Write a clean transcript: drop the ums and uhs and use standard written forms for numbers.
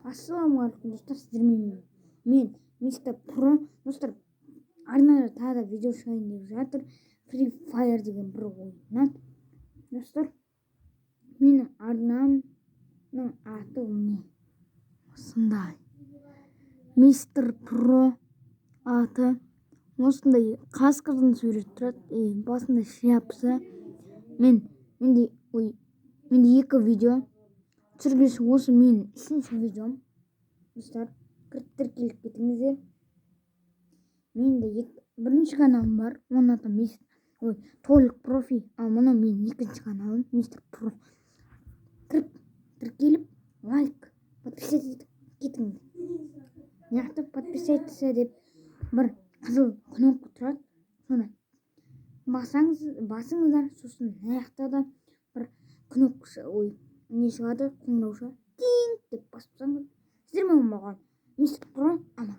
Ассалаумағалейкум достар, сіздермен мен мистер Про. Достар, арнада тағы да видео шығайын деп жатыр. Free Fire деген бір ойыннан. Достар, менің арнамның аты не? Осындай. Мистер Про аты. Осындай қасқырдың суреті тұрады. Басында шляпасы. Менде екі видео түсіргесі, осы менің үшінші видеом. Достар, тіркеліп кетіңіздер. Менде бірінші каналым бар, оның аты толық профи, ал мына менің екінші каналым мистер Про. Тіркеліп, лайк, подписать етіп кетіңдер. Неғып подписаться деп бір қызыл кнопка тұрады, соны басыңыздар, сосын аяқта да бір кнопка не шығады, қоңырау шығады, тинг деп басып тұрсаңыз, сіздермен болған мистер Про аман.